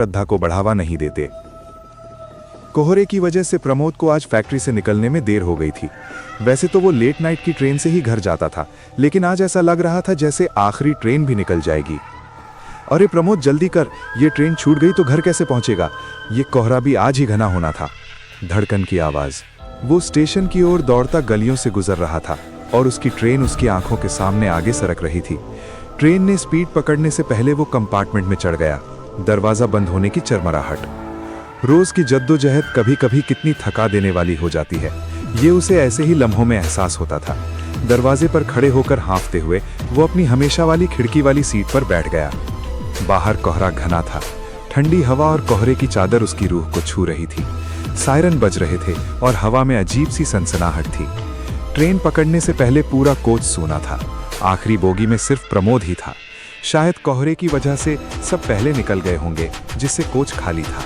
श्रद्धा को बढ़ावा नहीं देते। कोहरे की वजह से प्रमोद को आज फैक्ट्री से निकलने में देर हो गई थी। वैसे तो वो लेट नाइट की ट्रेन से ही घर जाता था, लेकिन आज ऐसा लग रहा था जैसे आखिरी ट्रेन भी निकल जाएगी। अरे प्रमोद जल्दी कर, ये ट्रेन छूट गई तो घर कैसे पहुंचेगा। ये कोहरा भी आज ही घना होना था। धड़कन की आवाज। वो स्टेशन की ओर दौड़ता गलियों से गुजर रहा था और उसकी ट्रेन उसकी आंखों के सामने आगे सरक रही थी। ट्रेन ने स्पीड पकड़ने से पहले वो कंपार्टमेंट में चढ़ गया। दरवाजा बंद होने की चरमराहट। रोज की जद्दोजहद कभी कभी कितनी थका देने वाली हो जाती है, ये उसे ऐसे ही लम्हों में एहसास होता था। दरवाजे पर खड़े होकर हांफते हुए वो अपनी हमेशा वाली खिड़की वाली सीट पर बैठ गया। बाहर कोहरा घना था। ठंडी हवा और कोहरे की चादर उसकी रूह को छू रही थी। सायरन बज रहे थे और हवा में अजीब सी सनसनाहट थी। ट्रेन पकड़ने से पहले पूरा कोच सूना था। आखिरी बोगी में सिर्फ प्रमोद ही था। शायद कोहरे की वजह से सब पहले निकल गए होंगे, जिससे कोच खाली था।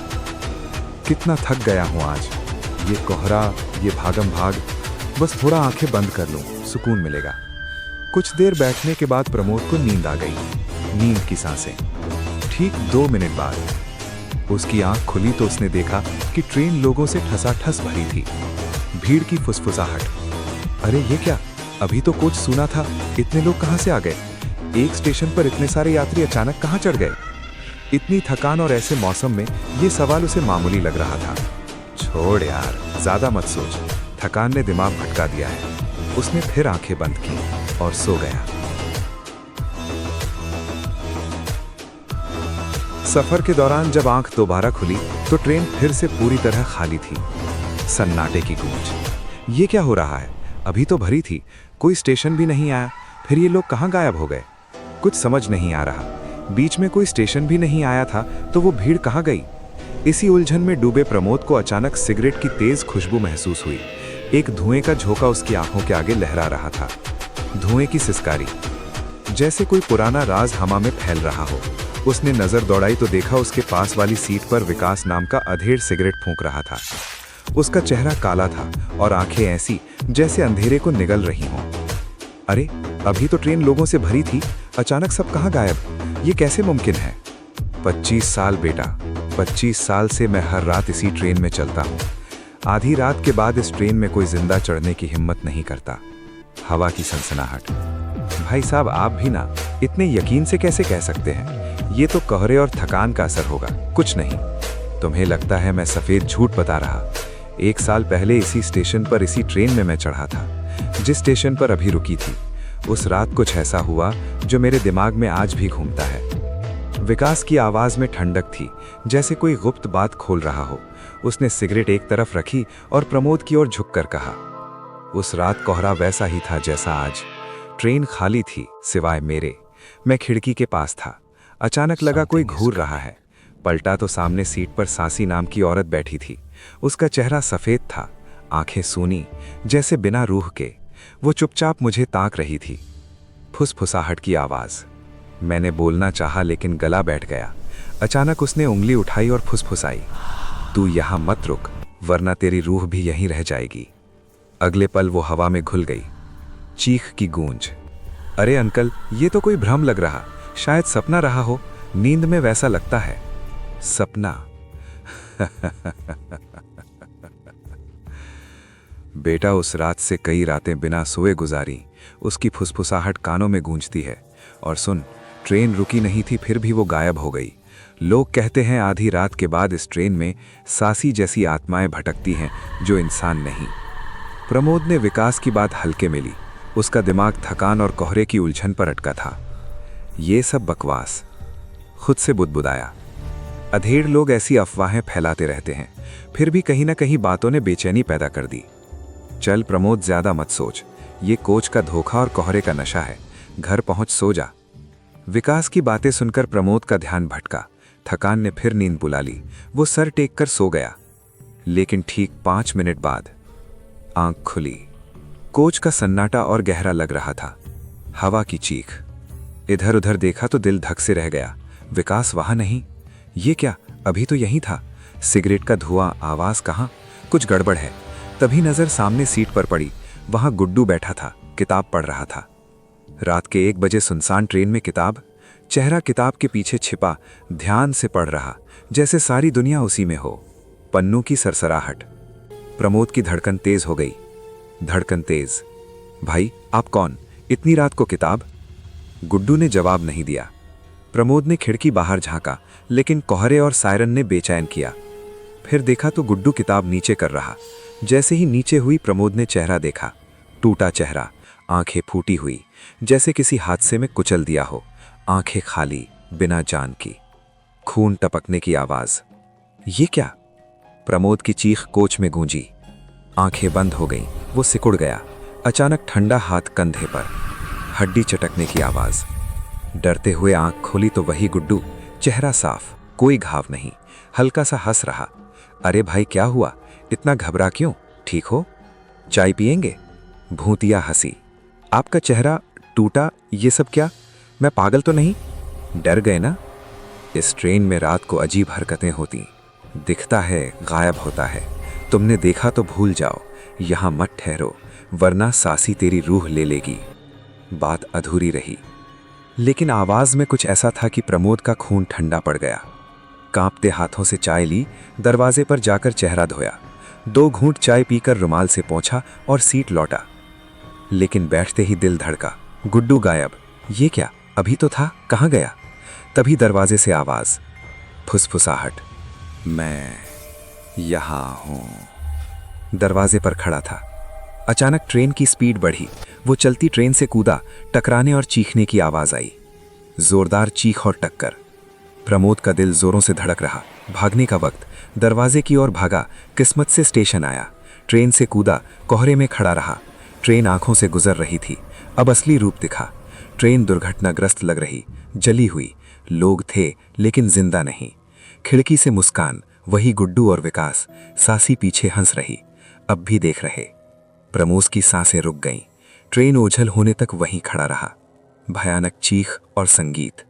कितना थक गया हूं आज। ये कोहरा, ये भागम भाग। बस थोड़ा आंखें बंद कर लूं, सुकून मिलेगा। कुछ देर बैठने के बाद प्रमोद को नींद आ गई। नींद की सांसें। ठीक 2 मिनट बाद उसकी आंख खुली तो उसने देखा कि ट्रेन लोगों से ठसाठस भरी थी। भीड़ की फुसफुसाहट। अरे ये क्या, अभी तो कोच सूना था, इतने लोग कहां से आ गए। एक स्टेशन पर इतने सारे यात्री अचानक कहां चढ़ गए। इतनी थकान और ऐसे मौसम में ये सवाल उसे मामूली लग रहा था। छोड़ यार, ज्यादा मत सोच, थकान ने दिमाग भटका दिया है। उसने फिर आंखें बंद की और सो गया। सफर के दौरान जब आंख दोबारा खुली तो ट्रेन फिर से पूरी तरह खाली थी। सन्नाटे की गूंज। ये क्या हो रहा है, अभी तो भरी थी, कोई स्टेशन भी नहीं आया, फिर ये लोग कहां गायब हो गए। कुछ समझ नहीं आ रहा। बीच में कोई स्टेशन भी नहीं आया था तो वो भीड़ कहां गई। इसी उलझन में डूबे प्रमोद को अचानक सिगरेट की तेज खुशबू महसूस हुई। एक धुएं का झोंका उसकी आंखों के आगे लहरा रहा था। धुएं की सिसकारी, जैसे कोई पुराना राज हवा में फैल रहा हो। उसने नजर दौड़ाई तो देखा उसके पास वाली सीट पर विकास नाम का अधेड़ सिगरेट फूंक रहा था। उसका चेहरा काला था और आंखें ऐसी जैसे अंधेरे को निगल रही हों। अरे अभी तो ट्रेन लोगों से भरी थी, अचानक सब कहां गायब। ये कैसे मुमकिन है। 25 साल बेटा, 25 साल से मैं हर रात इसी ट्रेन में चलता हूं। आधी रात के बाद इस ट्रेन में कोई जिंदा चढ़ने की हिम्मत नहीं करता। हवा की सनसनाहट। भाई साहब आप भी ना इतने यकीन से कैसे कह सकते हैं। ये तो कोहरे और थकान का असर होगा, कुछ नहीं। तुम्हें लगता है मैं सफेद झूठ बता रहा। 1 साल पहले इसी स्टेशन पर इसी ट्रेन में मैं चढ़ा था, जिस स्टेशन पर अभी रुकी थी। उस रात कुछ ऐसा हुआ जो मेरे दिमाग में आज भी घूमता है। विकास की आवाज में ठंडक थी, जैसे कोई गुप्त बात खोल रहा हो। उसने सिगरेट एक तरफ रखी और प्रमोद की ओर झुककर कहा, उस रात कोहरा वैसा ही था जैसा आज। ट्रेन खाली थी सिवाय मेरे। मैं खिड़की के पास था। अचानक लगा कोई घूर रहा है। पलटा तो सामने सीट पर सासी नाम की औरत बैठी थी। उसका चेहरा सफेद था, आंखें सूनी जैसे बिना रूह के। वो चुपचाप मुझे ताक रही थी। फुसफुसाहट की आवाज। मैंने बोलना चाहा लेकिन गला बैठ गया। अचानक उसने उंगली उठाई और फुसफुसाई, तू यहां मत रुक वरना तेरी रूह भी यहीं रह जाएगी। अगले पल वो हवा में घुल गई। चीख की गूंज। अरे अंकल, ये तो कोई भ्रम लग रहा, शायद सपना रहा हो। नींद में वैसा लगता है। सपना। बेटा उस रात से कई रातें बिना सोए गुजारी। उसकी फुसफुसाहट कानों में गूंजती है। और सुन, ट्रेन रुकी नहीं थी फिर भी वो गायब हो गई। लोग कहते हैं आधी रात के बाद इस ट्रेन में सासी जैसी आत्माएं भटकती हैं जो इंसान नहीं। प्रमोद ने विकास की बात हल्के में ली। उसका दिमाग थकान और कोहरे की उलझन पर अटका था। ये सब बकवास। खुद से बुदबुदाया, अधेड़ लोग ऐसी अफवाहें फैलाते रहते हैं, फिर भी कहीं ना कहीं बातों ने बेचैनी पैदा कर दी। चल प्रमोद, ज्यादा मत सोच। ये कोच का धोखा और कोहरे का नशा है। घर पहुंच सो जा। विकास की बातें सुनकर प्रमोद का ध्यान भटका। थकान ने फिर नींद बुला ली। वो सर टेक कर सो गया। लेकिन ठीक 5 मिनट बाद आंख खुली। कोच का सन्नाटा और गहरा लग रहा था। हवा की चीख। इधर उधर देखा तो दिल धक से रह गया। विकास वहां नहीं। ये क्या, अभी तो यहीं था। सिगरेट का धुआं, आवाज कहां। कुछ गड़बड़ है। तभी नजर सामने सीट पर पड़ी। वहां गुड्डू बैठा था, किताब पढ़ रहा था। रात के 1 बजे सुनसान ट्रेन में किताब। चेहरा किताब के पीछे छिपा ध्यान से पढ़ रहा, जैसे सारी दुनिया उसी में हो। पन्नों की सरसराहट। प्रमोद की धड़कन तेज हो गई। धड़कन तेज। भाई आप कौन, इतनी रात को किताब? गुड्डू ने जवाब नहीं दिया। प्रमोद ने खिड़की बाहर झांका, लेकिन कोहरे और सायरन ने बेचैन किया। फिर देखा तो गुड्डू किताब नीचे कर रहा। जैसे ही नीचे हुई प्रमोद ने चेहरा देखा। टूटा चेहरा, आंखें फूटी हुई, जैसे किसी हादसे में कुचल दिया हो। आंखें खाली, बिना जान की। खून टपकने की आवाज। ये क्या? प्रमोद की चीख कोच में गूंजी। आंखें बंद हो गईं, वो सिकुड़ गया। अचानक ठंडा हाथ कंधे पर, हड्डी चटकने की आवाज। डरते हुए आंख खोली तो वही गुड्डू, चेहरा साफ, कोई घाव नहीं, हल्का सा हंस रहा। अरे भाई क्या हुआ, इतना घबरा क्यों? ठीक हो? चाय पिएंगे? भूतिया हंसी। आपका चेहरा टूटा, ये सब क्या? मैं पागल तो नहीं? डर गए ना? इस ट्रेन में रात को अजीब हरकतें होती, दिखता है गायब होता है। तुमने देखा तो भूल जाओ, यहां मत ठहरो, वरना सासी तेरी रूह ले लेगी। बात अधूरी रही, लेकिन आवाज में कुछ ऐसा था कि प्रमोद का खून ठंडा पड़ गया। कांपते हाथों से चाय ली, दरवाजे पर जाकर चेहरा धोया। 2 घूंट चाय पीकर रुमाल से पोंछा और सीट लौटा। लेकिन बैठते ही दिल धड़का। गुड्डू गायब। ये क्या, अभी तो था, कहाँ गया? तभी दरवाजे से आवाज, फुसफुसाहट। मैं यहां हूं। दरवाजे पर खड़ा था। अचानक ट्रेन की स्पीड बढ़ी। वो चलती ट्रेन से कूदा। टकराने और चीखने की आवाज आई। जोरदार चीख और टक्कर। प्रमोद का दिल जोरों से धड़क रहा। भागने का वक्त। दरवाजे की ओर भागा। किस्मत से स्टेशन आया। ट्रेन से कूदा, कोहरे में खड़ा रहा। ट्रेन आंखों से गुजर रही थी। अब असली रूप दिखा। ट्रेन दुर्घटनाग्रस्त लग रही, जली हुई। लोग थे लेकिन जिंदा नहीं। खिड़की से मुस्कान, वही गुड्डू और विकास, सासी पीछे हंस रही, अब भी देख रहे। प्रमोद की सांसें रुक गईं। ट्रेन ओझल होने तक वहीं खड़ा रहा। भयानक चीख और संगीत।